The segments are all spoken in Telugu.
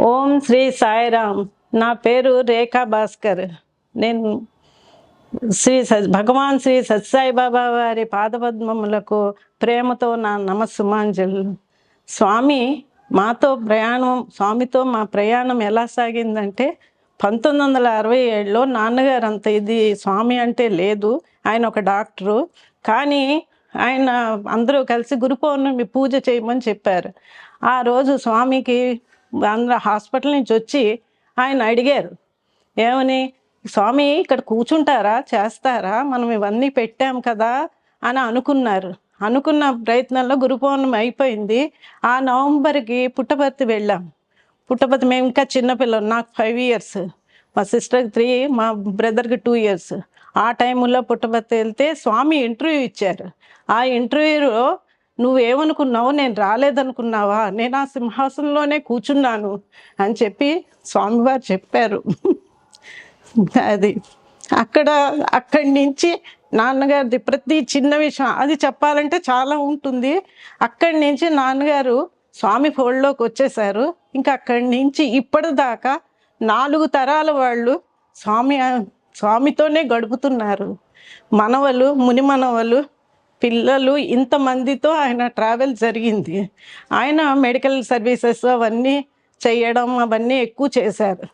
ఓం శ్రీ సాయిరామ్. నా పేరు రేఖా భాస్కర్. నేను భగవాన్ శ్రీ సత్యసాయి బాబా వారి పాదపద్మములకు ప్రేమతో నా నమస్సుమాంజలు. స్వామితో మా ప్రయాణం ఎలా సాగిందంటే 1967లో నాన్నగారు అంత ఇది స్వామి అంటే లేదు. ఆయన ఒక డాక్టరు. కానీ ఆయన అందరూ కలిసి గురు పౌర్ణమి పూజ చేయమని చెప్పారు. ఆ రోజు స్వామికి అందరూ హాస్పిటల్ నుంచి వచ్చి ఆయన అడిగారు, ఏమని, స్వామి ఇక్కడ కూర్చుంటారా, చేస్తారా, మనం ఇవన్నీ పెట్టాం కదా అని అనుకున్నారు. అనుకున్న ప్రయత్నంలో గురు పౌర్ణమి అయిపోయింది. ఆ నవంబర్కి పుట్టపర్తి వెళ్ళాం. పుట్టపర్తి మేము ఇంకా చిన్నపిల్లలు, నాకు 5 years, మా సిస్టర్కి 3, మా బ్రదర్కి 2 years. ఆ టైంలో పుట్టపర్తి వెళ్తే స్వామి ఇంటర్వ్యూ ఇచ్చారు. ఆ ఇంటర్వ్యూలో నువ్వేమనుకున్నావు, నేను రాలేదనుకున్నావా, నేను ఆ సింహాసనంలోనే కూర్చున్నాను అని చెప్పి స్వామివారు చెప్పారు. అది అక్కడి నుంచి నాన్నగారిది ప్రతి చిన్న విషయం అది చెప్పాలంటే చాలా ఉంటుంది. అక్కడి నుంచి నాన్నగారు స్వామి ఫోల్డ్లోకి వచ్చేసారు. ఇంకా అక్కడి నుంచి ఇప్పటిదాకా 4 తరాల వాళ్ళు స్వామితోనే గడుపుతున్నారు. మనవలు, ముని మనవలు, పిల్లలు, ఇంతమందితో ఆయన ట్రావెల్ జరిగింది. ఆయన మెడికల్ సర్వీసెస్ అవన్నీ చేయడం అవన్నీ ఎక్కువ చేశారు.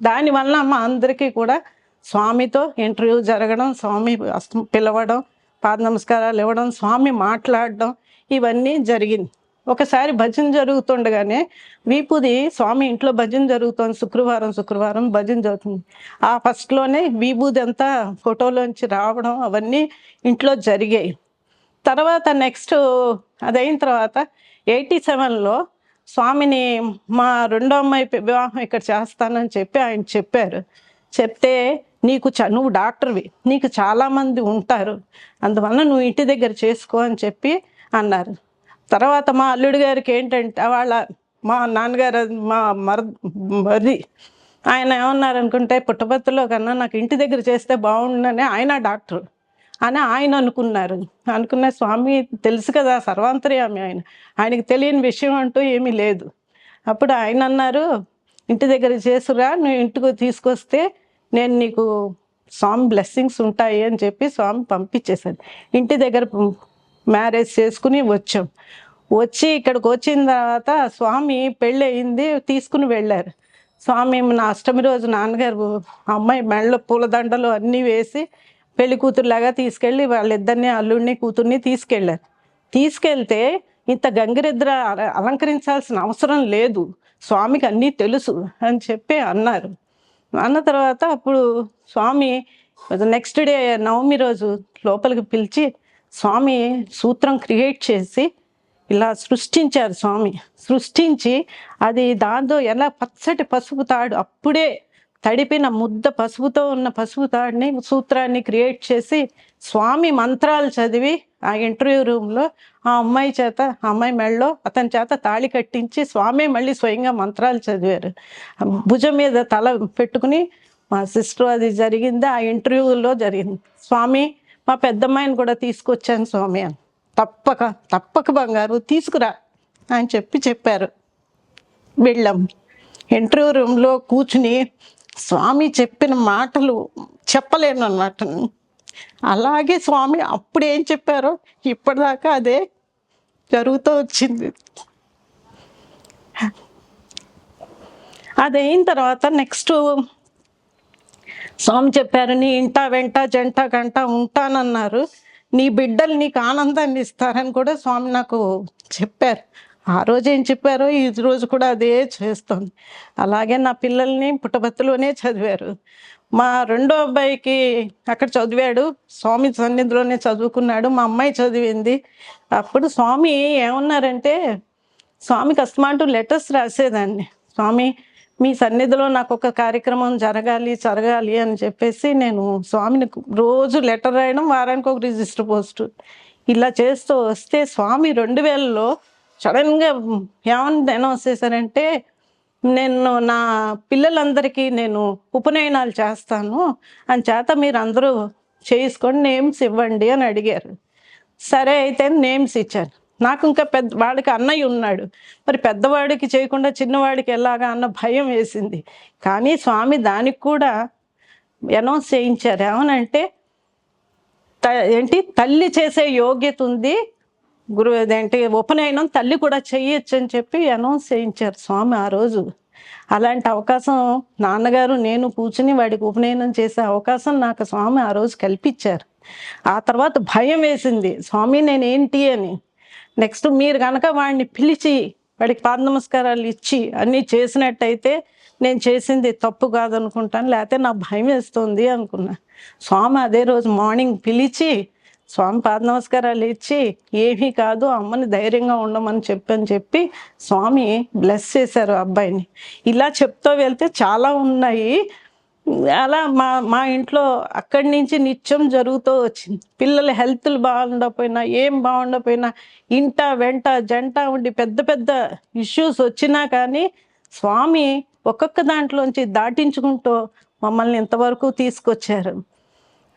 దానివల్ల మా అందరికీ కూడా స్వామితో ఇంటర్వ్యూ జరగడం, స్వామి పిలవడం, పాద నమస్కారాలు ఇవ్వడం, స్వామి మాట్లాడడం ఇవన్నీ జరిగింది. ఒకసారి భజన జరుగుతుండగానే వీపుది స్వామి ఇంట్లో భజన జరుగుతుంది. శుక్రవారం భజన జరుగుతుంది. ఆ ఫస్ట్లోనే విభూది అంతా ఫోటోలోంచి రావడం అవన్నీ ఇంట్లో జరిగాయి. తర్వాత నెక్స్ట్ అదైన తర్వాత 87లో స్వామిని మా రెండో అమ్మాయి వివాహం ఇక్కడ చేస్తానని చెప్పి ఆయన చెప్పారు. చెప్తే నువ్వు డాక్టర్వి, నీకు చాలామంది ఉంటారు, అందువల్ల నువ్వు ఇంటి దగ్గర చేసుకో అని చెప్పి అన్నారు. తర్వాత మా అల్లుడి గారికి ఏంటంటే మా నాన్నగారు మా మరిది ఆయన ఏమన్నారనుకుంటే, పుట్టపర్తిలో కన్నా నాకు ఇంటి దగ్గర చేస్తే బాగుండని, ఆయన డాక్టర్ అని ఆయన అనుకున్న స్వామి తెలుసు కదా, సర్వాంతర్యామి ఆయనకి తెలియని విషయం అంటూ ఏమీ లేదు. అప్పుడు ఆయన అన్నారు, ఇంటి దగ్గర చేసురా, నువ్వు ఇంటికి తీసుకొస్తే నేను నీకు స్వామి బ్లెస్సింగ్స్ ఉంటాయి అని చెప్పి స్వామి పంపించేశారు. ఇంటి దగ్గర మ్యారేజ్ చేసుకుని వచ్చి ఇక్కడికి వచ్చిన తర్వాత స్వామి పెళ్ళి అయింది, తీసుకుని వెళ్ళారు. స్వామి నా అష్టమి రోజు నాన్నగారు అమ్మాయి మెడలో పూలదండలు అన్నీ వేసి పెళ్లి కూతురులాగా తీసుకెళ్ళి వాళ్ళిద్దరిని, అల్లుడిని కూతుర్ని తీసుకెళ్తే ఇంత గంగిరెద్ర అలంకరించాల్సిన అవసరం లేదు, స్వామికి అన్నీ తెలుసు అని చెప్పి అన్నారు. అన్న తర్వాత అప్పుడు స్వామి నెక్స్ట్ డే నవమి రోజు లోపలికి పిలిచి స్వామి సూత్రం క్రియేట్ చేసి ఇలా సృష్టించారు. సృష్టించి అది దాంతో ఎలా పచ్చటి పసుపు తాడు, అప్పుడే తడిపిన ముద్ద పసుపుతో ఉన్న పసుపు తాడిని, సూత్రాన్ని క్రియేట్ చేసి స్వామి మంత్రాలు చదివి ఆ ఇంటర్వ్యూ రూమ్లో ఆ అమ్మాయి మెడలో అతని చేత తాళి కట్టించి స్వామి మళ్ళీ స్వయంగా మంత్రాలు చదివారు. భుజం మీద తల పెట్టుకుని మా సిస్టర్ అది జరిగింది. ఆ ఇంటర్వ్యూలో జరిగింది. స్వామి మా పెద్దమ్మాయిని కూడా తీసుకొచ్చాను స్వామి అని. తప్పక బంగారు తీసుకురా అని చెప్పారు. వెళ్ళాం. ఇంటర్వ్యూ రూమ్లో కూర్చుని స్వామి చెప్పిన మాటలు చెప్పలేను అన్నమాట. అలాగే స్వామి అప్పుడు ఏం చెప్పారో ఇప్పటిదాకా అదే జరుగుతూ వచ్చింది. అదైన తర్వాత నెక్స్ట్ స్వామి చెప్పారు, నీ ఇంట వెంట జంట గంట ఉంటానన్నారు, నీ బిడ్డలు నీకు ఆనందాన్ని ఇస్తారని కూడా స్వామి నాకు చెప్పారు. ఆ రోజు ఏం చెప్పారో ఈ రోజు కూడా అదే చేస్తుంది. అలాగే నా పిల్లల్ని పుట్టపర్తిలోనే చదివారు. మా రెండో అబ్బాయికి అక్కడ చదివాడు, స్వామి సన్నిధిలోనే చదువుకున్నాడు. మా అమ్మాయి చదివింది. అప్పుడు స్వామి ఏమన్నారంటే, స్వామికి అస్తమాటు లెటర్స్ రాసేదాన్ని, స్వామి మీ సన్నిధిలో నాకు ఒక కార్యక్రమం జరగాలి అని చెప్పేసి నేను స్వామిని రోజు లెటర్ రాయడం, వారానికి ఒక రిజిస్టర్ పోస్టు ఇలా చేస్తూ వస్తే స్వామి 2000లో సడన్గా ఏమని అనౌన్స్ చేశారంటే, నేను నా పిల్లలందరికీ నేను ఉపనయనాలు చేస్తాను అని చేత మీరు అందరూ చేసుకొని నేమ్స్ ఇవ్వండి అని అడిగారు. సరే అయితే నేమ్స్ ఇచ్చాను. నాకు ఇంకా వాడికి అన్నయ్య ఉన్నాడు, మరి పెద్దవాడికి చేయకుండా చిన్నవాడికి ఎలాగా అన్న భయం వేసింది. కానీ స్వామి దానికి కూడా అనౌన్స్ చేయించారు. ఏమనంటే ఏంటి, తల్లి చేసే యోగ్యత ఉంది, అదేంటి ఉపనయనం తల్లి కూడా చెయ్యొచ్చు అని చెప్పి అనౌన్స్ చేయించారు స్వామి ఆ రోజు. అలాంటి అవకాశం నాన్నగారు నేను కూర్చుని వాడికి ఉపనయనం చేసే అవకాశం నాకు స్వామి ఆ రోజు కల్పించారు. ఆ తర్వాత భయం వేసింది, స్వామి నేనేంటి అని. నెక్స్ట్ మీరు కనుక వాడిని పిలిచి వాడికి పాద నమస్కారాలు ఇచ్చి అన్నీ చేసినట్టయితే నేను చేసింది తప్పు కాదనుకుంటాను, లేకపోతే నాకు భయం వేస్తుంది అనుకున్నా. స్వామి అదే రోజు మార్నింగ్ పిలిచి స్వామి పాద నమస్కారాలు ఇచ్చి ఏమీ కాదు అమ్మని ధైర్యంగా ఉండమని చెప్పి స్వామి బ్లెస్ చేశారు అబ్బాయిని. ఇలా చెప్తూ వెళ్తే చాలా ఉన్నాయి. అలా మా ఇంట్లో అక్కడి నుంచి నిత్యం జరుగుతూ వచ్చింది. పిల్లల హెల్త్లు బాగుండకపోయినా ఏం బాగుండకపోయినా ఇంట వెంట జంట ఉండి పెద్ద పెద్ద ఇష్యూస్ వచ్చినా కానీ స్వామి ఒక్కొక్క దాంట్లోంచి దాటించుకుంటూ మమ్మల్ని ఇంతవరకు తీసుకొచ్చారు.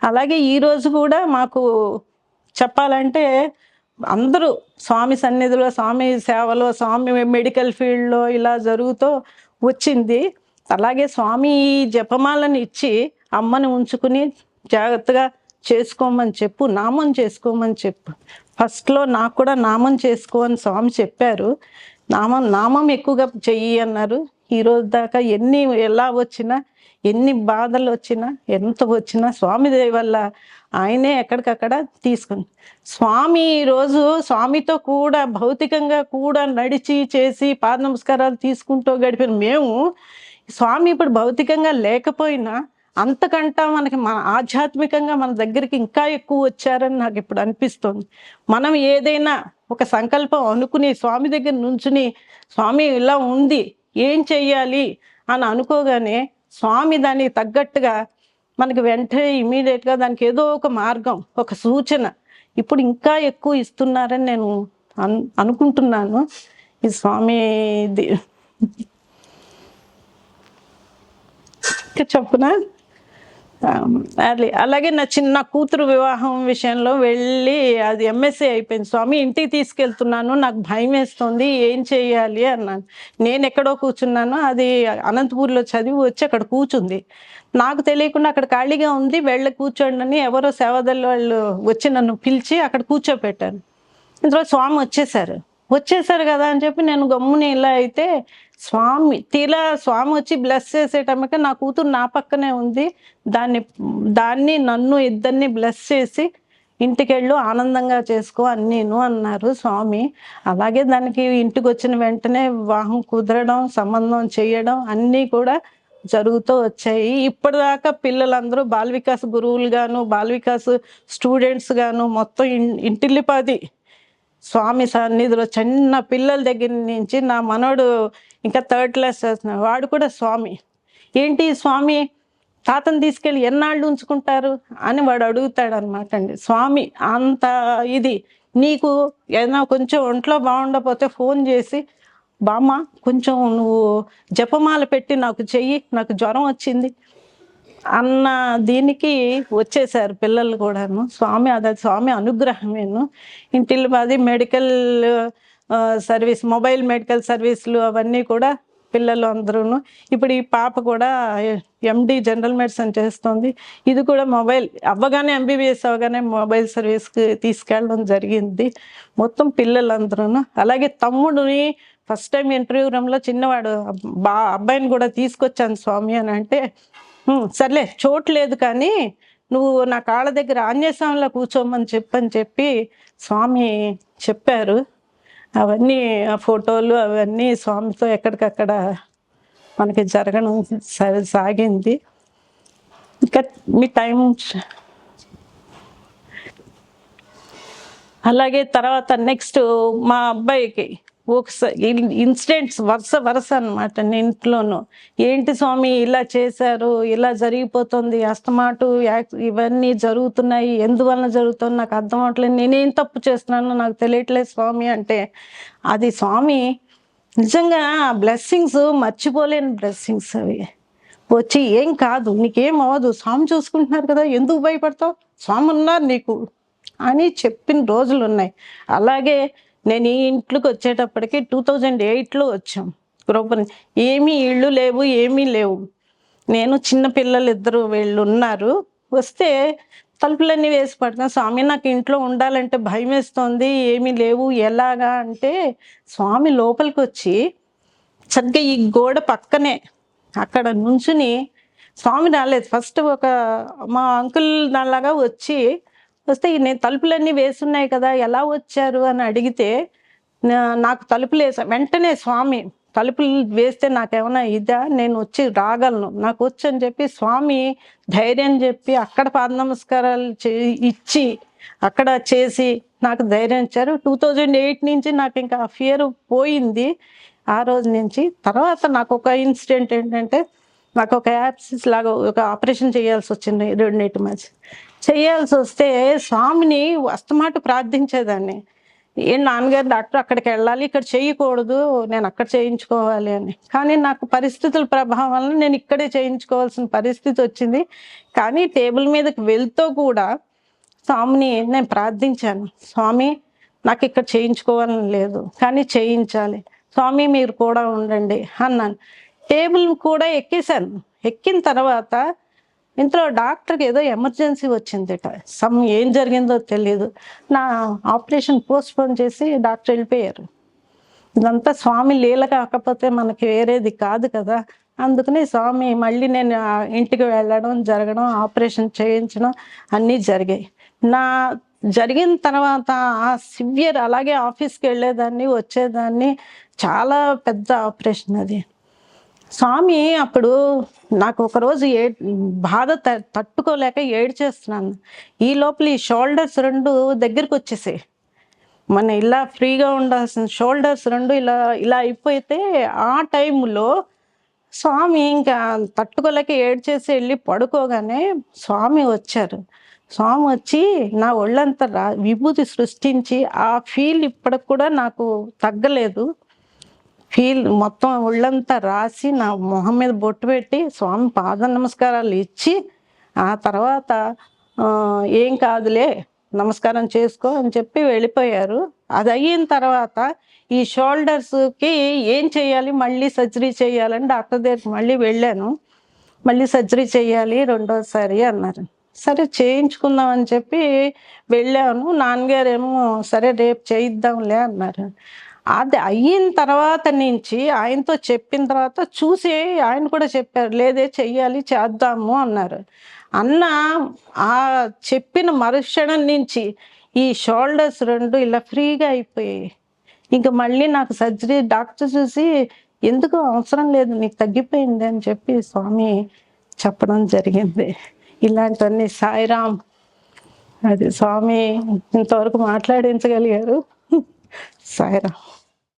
అలాగే ఈరోజు కూడా మాకు చెప్పాలంటే అందరూ స్వామి సన్నిధిలో, స్వామి సేవలో, స్వామి మెడికల్ ఫీల్డ్లో ఇలా జరుగుతూ వచ్చింది. అలాగే స్వామి ఈ జపమాలను ఇచ్చి అమ్మని ఉంచుకుని జాగ్రత్తగా చేసుకోమని చెప్పు, నామం చేసుకోమని చెప్పు. ఫస్ట్లో నాకు కూడా నామం చేసుకో అని స్వామి చెప్పారు. నామం ఎక్కువగా చెయ్యి అన్నారు. ఈరోజు దాకా ఎలా వచ్చినా, ఎన్ని బాధలు వచ్చినా, ఎంత వచ్చినా స్వామి దయ వల్ల ఆయనే ఎక్కడికక్కడ తీసుకుని స్వామి ఈరోజు స్వామితో కూడా భౌతికంగా కూడా నడిచి చేసి పాద నమస్కారాలు తీసుకుంటూ గడిపిన మేము స్వామి ఇప్పుడు భౌతికంగా లేకపోయినా అంతకంటా మనకి ఆధ్యాత్మికంగా మన దగ్గరికి ఇంకా ఎక్కువ వచ్చారని నాకు ఇప్పుడు అనిపిస్తుంది. మనం ఏదైనా ఒక సంకల్పం అనుకుని స్వామి దగ్గర నుంచుని స్వామి ఇలా ఉంది ఏం చెయ్యాలి అని అనుకోగానే స్వామి దానికి తగ్గట్టుగా మనకి వెంటనే ఇమీడియట్గా దానికి ఏదో ఒక మార్గం, ఒక సూచన ఇప్పుడు ఇంకా ఎక్కువ ఇస్తున్నారని నేను అనుకుంటున్నాను. ఈ స్వామిది చెప్పునా. అలాగే నా చిన్న కూతురు వివాహం విషయంలో వెళ్ళి అది ఎంఎస్సీ అయిపోయింది. స్వామి ఇంటికి తీసుకెళ్తున్నాను, నాకు భయం వేస్తుంది, ఏం చేయాలి అన్నాను. నేను ఎక్కడో కూర్చున్నాను, అది అనంతపూర్లో చదివి వచ్చి అక్కడ కూర్చుంది. నాకు తెలియకుండా అక్కడ ఖాళీగా ఉంది, వెళ్ళి కూర్చోండి అని ఎవరో సేవాదళ వాళ్ళు వచ్చి నన్ను పిలిచి అక్కడ కూర్చోపెట్టాను. ఇందులో స్వామి వచ్చేసారు కదా అని చెప్పి నేను గమ్ముని ఇలా అయితే స్వామి వచ్చి బ్లెస్ చేసేటమ్మక నా కూతురు నా పక్కనే ఉంది. దాన్ని నన్ను ఇద్దరిని బ్లెస్ చేసి ఇంటికి వెళ్ళు ఆనందంగా చేసుకో అన్నీను అన్నారు స్వామి. అలాగే దానికి ఇంటికి వచ్చిన వెంటనే వివాహం కుదరడం, సంబంధం చేయడం అన్నీ కూడా జరుగుతూ వచ్చాయి. ఇప్పటిదాకా పిల్లలందరూ బాల వికాస్ గురువులు గాను, బాల వికాస్ స్టూడెంట్స్ గాను మొత్తం ఇంటిల్లిపాది స్వామి సన్నిధిలో చిన్న పిల్లల దగ్గర నుంచి నా మనోడు ఇంకా 3rd క్లాస్ చేస్తున్నాడు, వాడు కూడా స్వామి ఏంటి స్వామి తాతను తీసుకెళ్ళి ఎన్నాళ్ళు ఉంచుకుంటారు అని వాడు అడుగుతాడు అనమాట అండి. స్వామి అంత ఇది, నీకు ఏదైనా కొంచెం ఒంట్లో బాగుండకపోతే ఫోన్ చేసి బామ్మ కొంచెం నువ్వు జపమాల పెట్టి నాకు చెయ్యి, నాకు జ్వరం వచ్చింది అన్న దీనికి వచ్చేసారు పిల్లలు కూడాను. స్వామి అనుగ్రహమేను. ఇంటిల్లి మాది మెడికల్ సర్వీస్, మొబైల్ మెడికల్ సర్వీసులు అవన్నీ కూడా పిల్లలు అందరూ. ఇప్పుడు ఈ పాప కూడా MD జనరల్ మెడిసిన్ చేస్తుంది. ఇది కూడా మొబైల్ అవ్వగానే MBBS అవ్వగానే మొబైల్ సర్వీస్కి తీసుకెళ్ళడం జరిగింది. మొత్తం పిల్లలందరూ. అలాగే తమ్ముడిని ఫస్ట్ టైం ఇంటర్వ్యూ రూమ్లో చిన్నవాడు అబ్బాయిని కూడా తీసుకొచ్చాను స్వామి అని అంటే, సర్లే చోట్లేదు కానీ నువ్వు నా కాళ్ళ దగ్గర ఆంజనేయస్వామిలో కూర్చోమని చెప్పి స్వామి చెప్పారు. అవన్నీ ఆ ఫోటోలు అవన్నీ స్వామితో ఎక్కడికక్కడ మనకి జరగడం సాగింది. ఇంకా మీ టైం. అలాగే తర్వాత నెక్స్ట్ మా అబ్బాయికి ఒకసారి ఇన్సిడెంట్స్ వరుస అనమాట. ఇంట్లోనూ ఏంటి స్వామి ఇలా చేశారు, ఇలా జరిగిపోతుంది, అస్తమాటు ఇవన్నీ జరుగుతున్నాయి, ఎందువలన జరుగుతుంది నాకు అర్థం అవట్లేదు, నేనేం తప్పు చేస్తున్నానో నాకు తెలియట్లేదు స్వామి అంటే, అది స్వామి నిజంగా బ్లెస్సింగ్స్ మర్చిపోలేని బ్లెస్సింగ్స్ అవి. వచ్చి ఏం కాదు, నీకేం అవ్వదు, స్వామి చూసుకుంటున్నారు కదా, ఎందుకు భయపడతావు, స్వామి ఉన్నారు నీకు అని చెప్పిన రోజులు ఉన్నాయి. అలాగే నేను ఈ ఇంట్లోకి వచ్చేటప్పటికి 2008లో వచ్చాం. గృహప్రవేశం ఏమీ ఇళ్ళు లేవు, ఏమీ లేవు. నేను చిన్న పిల్లలు ఇద్దరు వీళ్ళున్నారు. వస్తే తలుపులన్నీ వేసి పడుతున్నా. స్వామి నాకు ఇంట్లో ఉండాలంటే భయమేస్తోంది. ఏమీ లేవు ఎలాగా అంటే, స్వామి లోపలికొచ్చి సరిగ్గా ఈ గోడ పక్కనే అక్కడ నుంచుని స్వామి రాలేదు. ఫస్ట్ మా అంకుల్ నాలాగా వస్తే నేను తలుపులన్నీ వేసున్నాయి కదా, ఎలా వచ్చారు అని అడిగితే నాకు తలుపులు వెంటనే స్వామి తలుపులు వేస్తే నాకేమైనా నేను వచ్చి రాగలను, నాకు వచ్చు అని చెప్పి స్వామి ధైర్యం చెప్పి అక్కడ పాద నమస్కారాలు ఇచ్చి అక్కడ చేసి నాకు ధైర్యం ఇచ్చారు. 2008 నుంచి నాకు ఇంకా ఆ ఫియర్ పోయింది. ఆ రోజు నుంచి తర్వాత నాకు ఒక ఇన్సిడెంట్ ఏంటంటే, నాకు ఒక యాప్సిస్ లాగా ఒక ఆపరేషన్ చేయాల్సి వచ్చింది రెండింటి మధ్య. చేయాల్సి వస్తే స్వామిని అస్తమాట ప్రార్థించేదాన్ని. నాన్నగారు డాక్టర్ అక్కడికి వెళ్ళాలి, ఇక్కడ చేయకూడదు, నేను అక్కడ చేయించుకోవాలి అని. కానీ నాకు పరిస్థితుల ప్రభావం వల్ల నేను ఇక్కడే చేయించుకోవాల్సిన పరిస్థితి వచ్చింది. కానీ టేబుల్ మీదకి వెళ్తూ కూడా స్వామిని నేను ప్రార్థించాను. స్వామి నాకు ఇక్కడ చేయించుకోవాలని లేదు, కానీ చేయించాలి, స్వామి మీరు కూడా ఉండండి అన్నాను. టేబుల్ కూడా ఎక్కేశాను. ఎక్కిన తర్వాత ఇంట్లో డాక్టర్కి ఏదో ఎమర్జెన్సీ వచ్చిందట. ఏం జరిగిందో తెలియదు. నా ఆపరేషన్ పోస్ట్పోన్ చేసి డాక్టర్ వెళ్ళిపోయారు. ఇదంతా స్వామి లీల కాకపోతే మనకి వేరేది కాదు కదా. అందుకని స్వామి మళ్ళీ నేను ఇంటికి వెళ్ళడం జరగడం, ఆపరేషన్ చేయించడం అన్నీ జరిగాయి. జరిగిన తర్వాత ఆ సివియర్ అలాగే ఆఫీస్కి వెళ్ళేదాన్ని, వచ్చేదాన్ని. చాలా పెద్ద ఆపరేషన్ అది. స్వామి అప్పుడు నాకు ఒకరోజు బాధ తట్టుకోలేక ఏడ్చేస్తున్నాను. ఈ లోపల ఈ షోల్డర్స్ 2 దగ్గరికి వచ్చేసాయి. మన ఇలా ఫ్రీగా ఉండాల్సిన షోల్డర్స్ 2 ఇలా అయిపోతే ఆ టైంలో స్వామి ఇంకా తట్టుకోలేక ఏడ్చేసి వెళ్ళి పడుకోగానే స్వామి వచ్చారు. స్వామి వచ్చి నా ఒళ్ళంతా విభూతి సృష్టించి ఆ ఫీల్ ఇప్పటికి కూడా నాకు తగ్గలేదు. మొత్తం ఒళ్ళంతా రాసి నా మొహం మీద బొట్టు పెట్టి స్వామి పాద నమస్కారాలు ఇచ్చి ఆ తర్వాత ఏం కాదులే నమస్కారం చేసుకో అని చెప్పి వెళ్ళిపోయారు. అది అయిన తర్వాత ఈ షోల్డర్స్కి ఏం చేయాలి, మళ్ళీ సర్జరీ చేయాలని డాక్టర్ దగ్గరికి మళ్ళీ వెళ్ళాను. మళ్ళీ సర్జరీ చేయాలి రెండోసారి అన్నారు. సరే చేయించుకుందాం అని చెప్పి వెళ్ళాను. నాన్నగారేమో సరే రేపు చేయిద్దాంలే అన్నారు. అది అయిన తర్వాత నుంచి ఆయనతో చెప్పిన తర్వాత చూసి ఆయన కూడా చెప్పారు, లేదే చెయ్యాలి, చేద్దాము అన్నారు. ఆ చెప్పిన మరుక్షణం నుంచి ఈ షోల్డర్స్ 2 ఇలా ఫ్రీగా అయిపోయాయి. ఇంకా మళ్ళీ నాకు సర్జరీ డాక్టర్ చూసి ఎందుకు అవసరం లేదు, నీకు తగ్గిపోయింది అని చెప్పి స్వామి చెప్పడం జరిగింది. ఇలాంటివన్నీ సాయిరామ్ అది స్వామి ఇంతవరకు మాట్లాడించగలిగారు. సాయిరామ్.